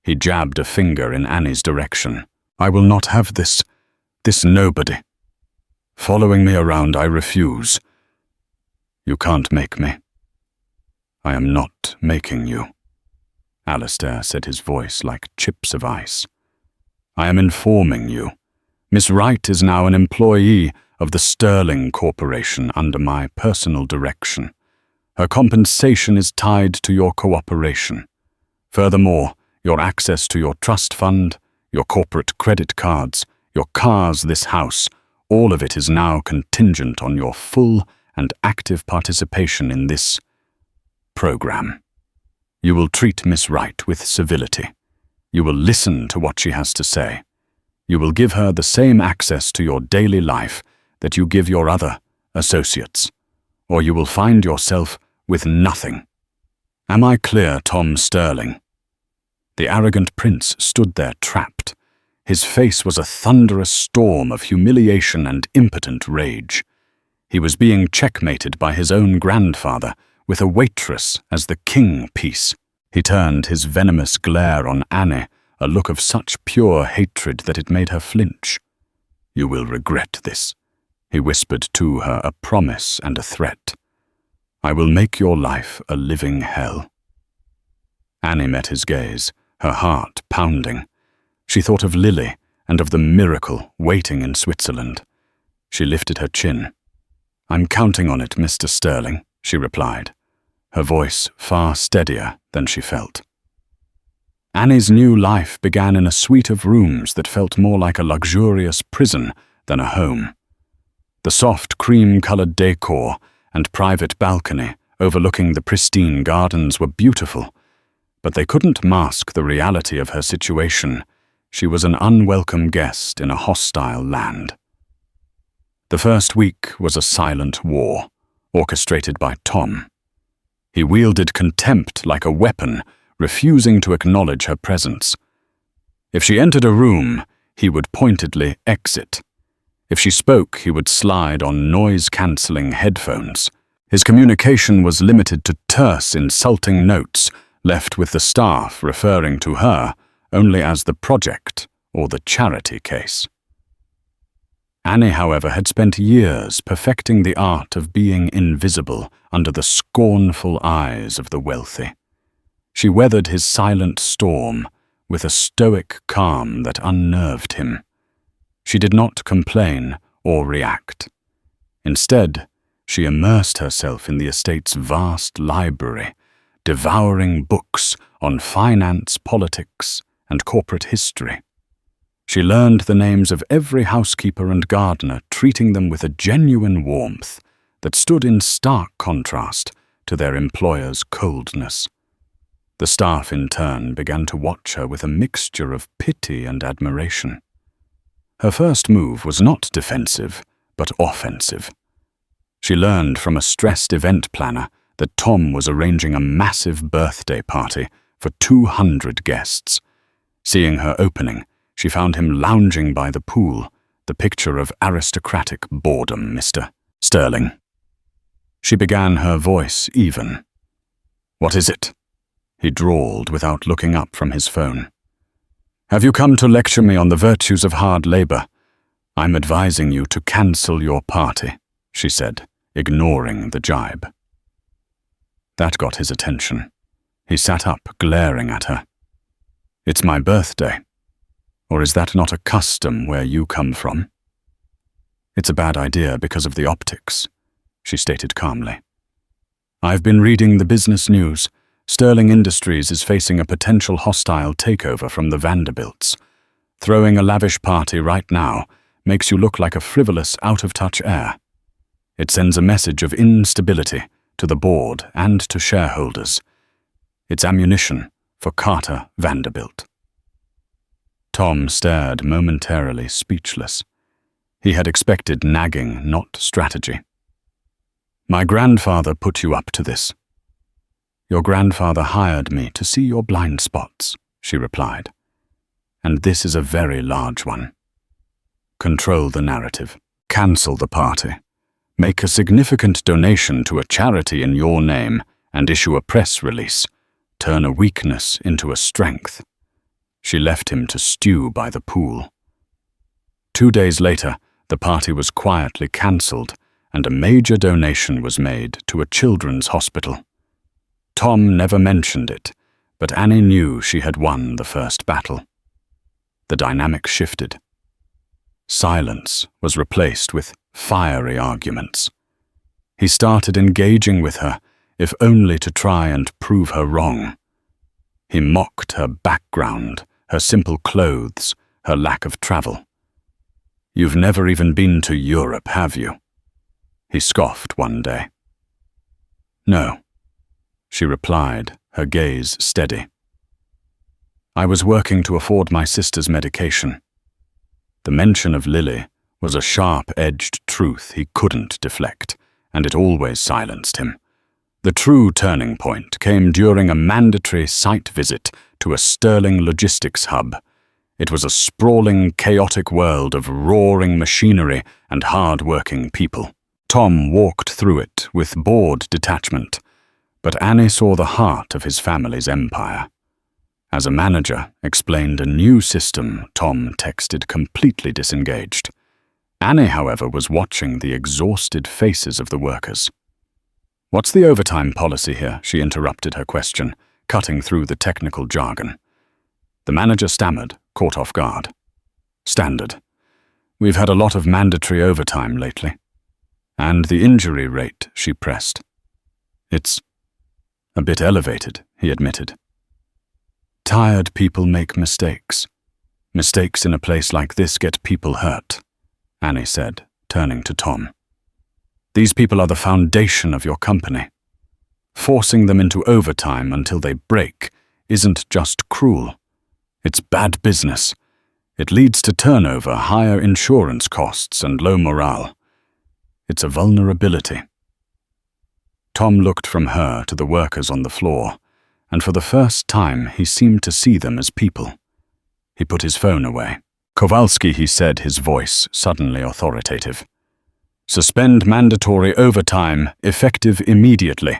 He jabbed a finger in Annie's direction. I will not have this nobody. Following me around, I refuse. You can't make me. I am not making you, Alistair said, his voice like chips of ice. I am informing you. Miss Wright is now an employee, of the Sterling Corporation under my personal direction. Her compensation is tied to your cooperation. Furthermore, your access to your trust fund, your corporate credit cards, your cars, this house, all of it is now contingent on your full and active participation in this program. You will treat Miss Wright with civility. You will listen to what she has to say. You will give her the same access to your daily life that you give your other associates, or you will find yourself with nothing. Am I clear, Tom Sterling?" The arrogant prince stood there trapped. His face was a thunderous storm of humiliation and impotent rage. He was being checkmated by his own grandfather, with a waitress as the king piece. He turned his venomous glare on Annie, a look of such pure hatred that it made her flinch. "You will regret this," he whispered to her, a promise and a threat. "I will make your life a living hell." Annie met his gaze, her heart pounding. She thought of Lily and of the miracle waiting in Switzerland. She lifted her chin. "I'm counting on it, Mr. Sterling," she replied, her voice far steadier than she felt. Annie's new life began in a suite of rooms that felt more like a luxurious prison than a home. The soft cream-colored decor and private balcony overlooking the pristine gardens were beautiful, but they couldn't mask the reality of her situation. She was an unwelcome guest in a hostile land. The first week was a silent war, orchestrated by Tom. He wielded contempt like a weapon, refusing to acknowledge her presence. If she entered a room, he would pointedly exit. If she spoke, he would slide on noise-cancelling headphones. His communication was limited to terse, insulting notes, left with the staff referring to her only as the project or the charity case. Annie, however, had spent years perfecting the art of being invisible under the scornful eyes of the wealthy. She weathered his silent storm with a stoic calm that unnerved him. She did not complain or react. Instead, she immersed herself in the estate's vast library, devouring books on finance, politics, and corporate history. She learned the names of every housekeeper and gardener, treating them with a genuine warmth that stood in stark contrast to their employer's coldness. The staff, in turn, began to watch her with a mixture of pity and admiration. Her first move was not defensive, but offensive. She learned from a stressed event planner that Tom was arranging a massive birthday party for 200 guests. Seeing her opening, she found him lounging by the pool, the picture of aristocratic boredom, Mr. Sterling. She began, her voice even. "What is it?" he drawled without looking up from his phone. "Have you come to lecture me on the virtues of hard labor? I'm advising you to cancel your party," she said, ignoring the jibe. That got his attention. He sat up, glaring at her. "It's my birthday. Or is that not a custom where you come from?" "It's a bad idea because of the optics," she stated calmly. "I've been reading the business news. Sterling Industries is facing a potential hostile takeover from the Vanderbilts. Throwing a lavish party right now makes you look like a frivolous, out-of-touch heir. It sends a message of instability to the board and to shareholders. It's ammunition for Carter Vanderbilt." Tom stared, momentarily speechless. He had expected nagging, not strategy. "My grandfather put you up to this." "Your grandfather hired me to see your blind spots," she replied. "And this is a very large one. Control the narrative. Cancel the party. Make a significant donation to a charity in your name and issue a press release. Turn a weakness into a strength." She left him to stew by the pool. 2 days later, the party was quietly cancelled and a major donation was made to a children's hospital. Tom never mentioned it, but Annie knew she had won the first battle. The dynamic shifted. Silence was replaced with fiery arguments. He started engaging with her, if only to try and prove her wrong. He mocked her background, her simple clothes, her lack of travel. "You've never even been to Europe, have you?" he scoffed one day. "No," she replied, her gaze steady. "I was working to afford my sister's medication." The mention of Lily was a sharp-edged truth he couldn't deflect, and it always silenced him. The true turning point came during a mandatory site visit to a sterling logistics hub. It was a sprawling, chaotic world of roaring machinery and hard-working people. Tom walked through it with bored detachment, but Annie saw the heart of his family's empire. As a manager explained a new system, Tom texted completely disengaged. Annie, however, was watching the exhausted faces of the workers. "What's the overtime policy here?" she interrupted her question, cutting through the technical jargon. The manager stammered, caught off guard. "Standard. We've had a lot of mandatory overtime lately." "And the injury rate," she pressed. "It's a bit elevated," he admitted. "Tired people make mistakes. Mistakes in a place like this get people hurt," Annie said, turning to Tom. "These people are the foundation of your company. Forcing them into overtime until they break isn't just cruel. It's bad business. It leads to turnover, higher insurance costs, and low morale. It's a vulnerability." Tom looked from her to the workers on the floor, and for the first time he seemed to see them as people. He put his phone away. "Kowalski," he said, his voice suddenly authoritative. "Suspend mandatory overtime, effective immediately.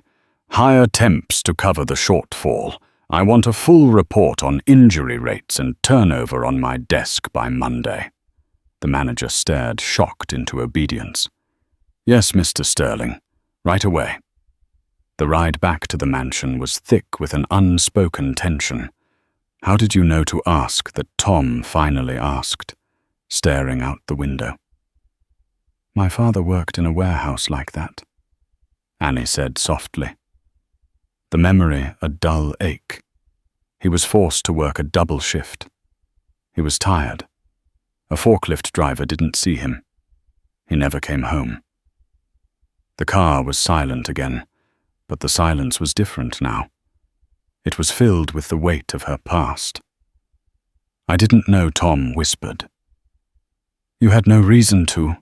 Hire temps to cover the shortfall. I want a full report on injury rates and turnover on my desk by Monday." The manager stared, shocked into obedience. "Yes, Mr. Sterling. Right away." The ride back to the mansion was thick with an unspoken tension. "How did you know to ask?" that Tom finally asked, staring out the window. "My father worked in a warehouse like that," Annie said softly. The memory a dull ache. He was forced to work a double shift. He was tired. A forklift driver didn't see him. He never came home. The car was silent again, but the silence was different now. It was filled with the weight of her past. "I didn't know," Tom whispered. "You had no reason to,"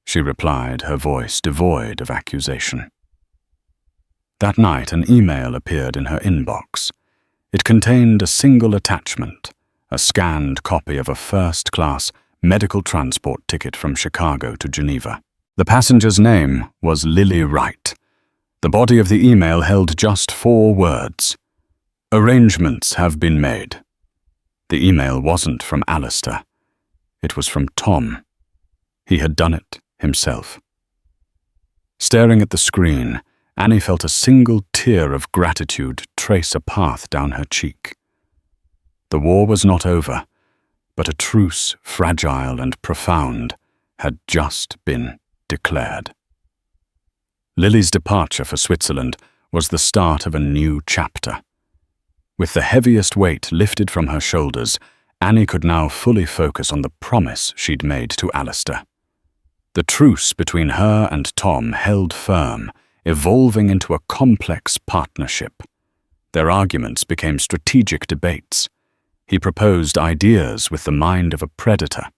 she replied, her voice devoid of accusation. That night, an email appeared in her inbox. It contained a single attachment, a scanned copy of a first-class medical transport ticket from Chicago to Geneva. The passenger's name was Lily Wright. The body of the email held just 4 words. "Arrangements have been made." The email wasn't from Alistair. It was from Tom. He had done it himself. Staring at the screen, Annie felt a single tear of gratitude trace a path down her cheek. The war was not over, but a truce, fragile and profound, had just been declared. Lily's departure for Switzerland was the start of a new chapter. With the heaviest weight lifted from her shoulders, Annie could now fully focus on the promise she'd made to Alistair. The truce between her and Tom held firm, evolving into a complex partnership. Their arguments became strategic debates. He proposed ideas with the mind of a predator.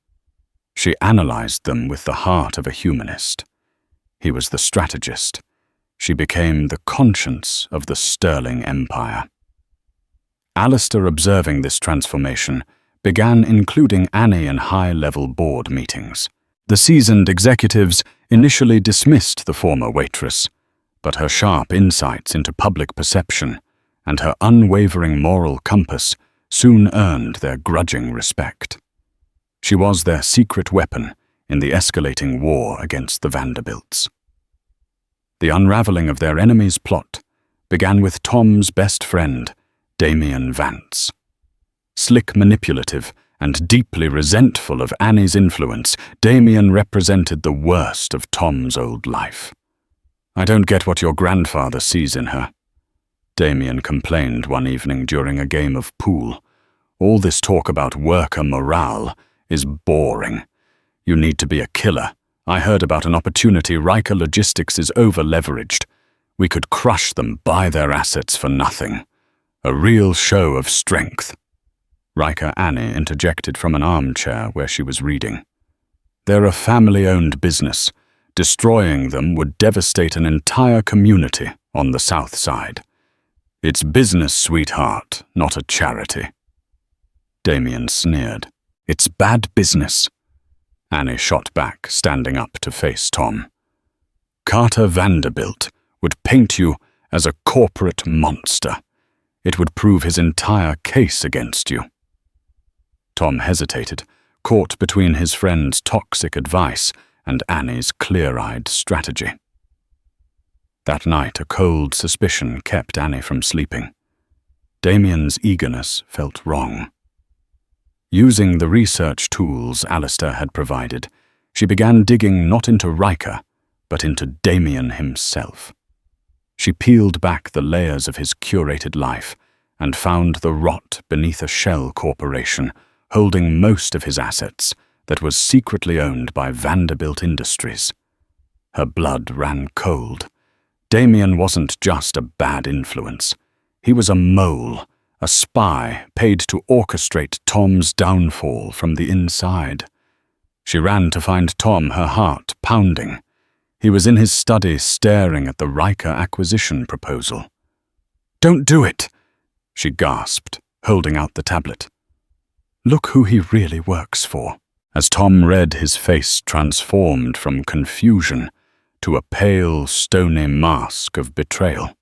She analyzed them with the heart of a humanist. He was the strategist. She became the conscience of the Sterling Empire. Alistair, observing this transformation, began including Annie in high-level board meetings. The seasoned executives initially dismissed the former waitress, but her sharp insights into public perception and her unwavering moral compass soon earned their grudging respect. She was their secret weapon in the escalating war against the Vanderbilts. The unraveling of their enemy's plot began with Tom's best friend, Damien Vance. Slick, manipulative, and deeply resentful of Annie's influence, Damien represented the worst of Tom's old life. "I don't get what your grandfather sees in her," Damien complained one evening during a game of pool. "All this talk about worker morale is boring. You need to be a killer. I heard about an opportunity. Riker Logistics is over-leveraged. We could crush them, buy their assets for nothing. A real show of strength." Riker Annie interjected from an armchair where she was reading. "They're a family-owned business. Destroying them would devastate an entire community on the South Side. It's business, sweetheart, not a charity." Damien sneered. "It's bad business." Annie shot back, standing up to face Tom. "Carter Vanderbilt would paint you as a corporate monster. It would prove his entire case against you." Tom hesitated, caught between his friend's toxic advice and Annie's clear-eyed strategy. That night, a cold suspicion kept Annie from sleeping. Damien's eagerness felt wrong. Using the research tools Alistair had provided, she began digging not into Riker, but into Damien himself. She peeled back the layers of his curated life and found the rot beneath a shell corporation holding most of his assets that was secretly owned by Vanderbilt Industries. Her blood ran cold. Damien wasn't just a bad influence. He was a mole, a spy paid to orchestrate Tom's downfall from the inside. She ran to find Tom, her heart pounding. He was in his study staring at the Riker acquisition proposal. "Don't do it," she gasped, holding out the tablet. "Look who he really works for." As Tom read, his face transformed from confusion to a pale, stony mask of betrayal.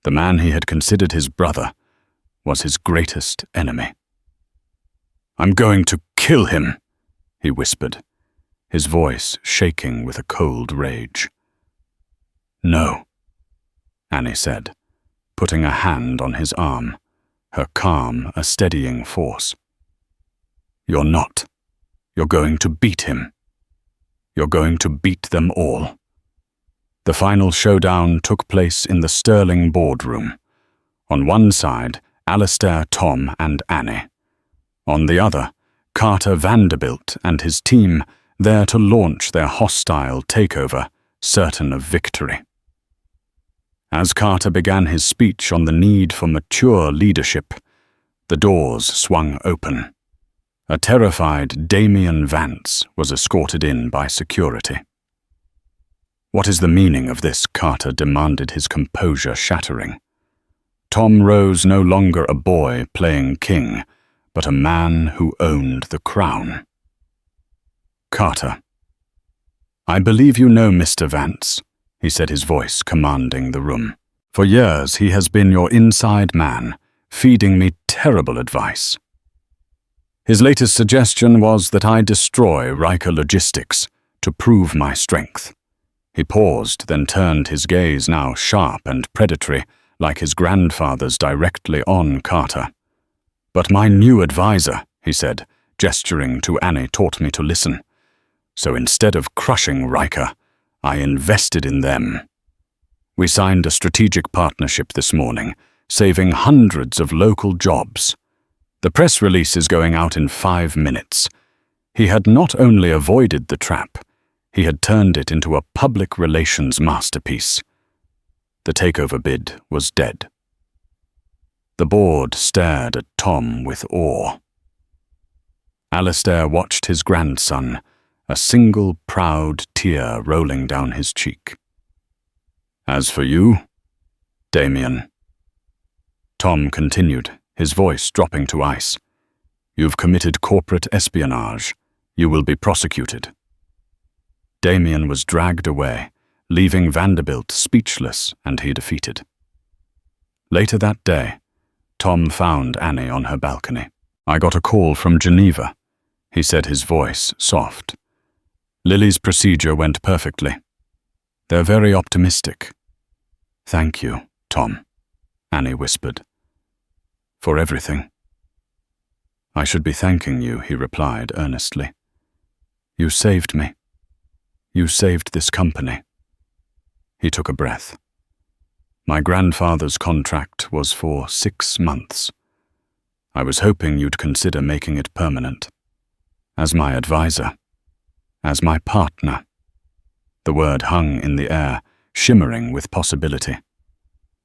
The man he had considered his brother was his greatest enemy. "I'm going to kill him," he whispered, his voice shaking with a cold rage. "No," Annie said, putting a hand on his arm, her calm a steadying force. "You're not. You're going to beat him. You're going to beat them all." The final showdown took place in the Sterling boardroom. On one side, Alistair, Tom, and Annie. On the other, Carter Vanderbilt and his team, there to launch their hostile takeover, certain of victory. As Carter began his speech on the need for mature leadership, the doors swung open. A terrified Damien Vance was escorted in by security. "What is the meaning of this?" Carter demanded, his composure shattering. Tom Rose no longer a boy playing king, but a man who owned the crown. "Carter, I believe you know Mr. Vance," he said, his voice commanding the room. "For years he has been your inside man, feeding me terrible advice. His latest suggestion was that I destroy Riker Logistics to prove my strength." He paused, then turned his gaze, now sharp and predatory, like his grandfather's, directly on Carter. "But my new advisor," he said, gesturing to Annie, "taught me to listen. So instead of crushing Riker, I invested in them. We signed a strategic partnership this morning, saving hundreds of local jobs. The press release is going out in 5 minutes. He had not only avoided the trap, he had turned it into a public relations masterpiece. The takeover bid was dead." The board stared at Tom with awe. Alistair watched his grandson, a single proud tear rolling down his cheek. "As for you, Damien," Tom continued, his voice dropping to ice, "you've committed corporate espionage. You will be prosecuted." Damien was dragged away, leaving Vanderbilt speechless and he defeated. Later that day, Tom found Annie on her balcony. "I got a call from Geneva," he said, his voice soft. "Lily's procedure went perfectly. They're very optimistic." "Thank you, Tom," Annie whispered. "For everything." "I should be thanking you," he replied earnestly. "You saved me. You saved this company." He took a breath. "My grandfather's contract was for 6 months. I was hoping you'd consider making it permanent. As my advisor. As my partner." The word hung in the air, shimmering with possibility.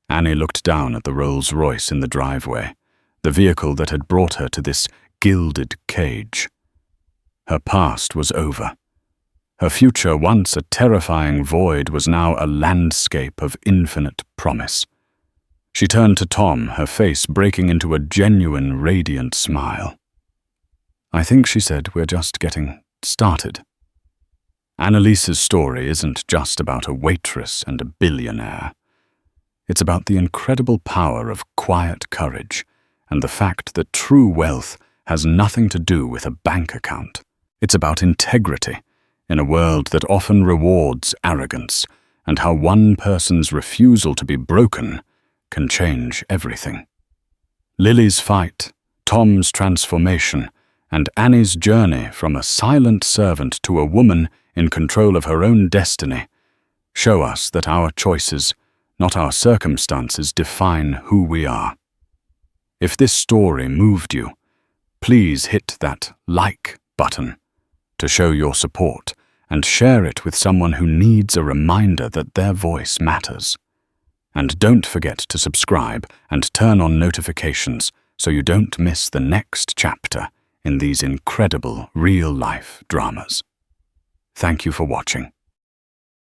Annie looked down at the Rolls-Royce in the driveway, the vehicle that had brought her to this gilded cage. Her past was over. Her future, once a terrifying void, was now a landscape of infinite promise. She turned to Tom, her face breaking into a genuine, radiant smile. "I think," she said, "we're just getting started." Annalise's story isn't just about a waitress and a billionaire. It's about the incredible power of quiet courage and the fact that true wealth has nothing to do with a bank account. It's about integrity in a world that often rewards arrogance, and how one person's refusal to be broken can change everything. Lily's fight, Tom's transformation, and Annie's journey from a silent servant to a woman in control of her own destiny show us that our choices, not our circumstances, define who we are. If this story moved you, please hit that like button to show your support and share it with someone who needs a reminder that their voice matters. And don't forget to subscribe and turn on notifications so you don't miss the next chapter in these incredible real-life dramas. Thank you for watching.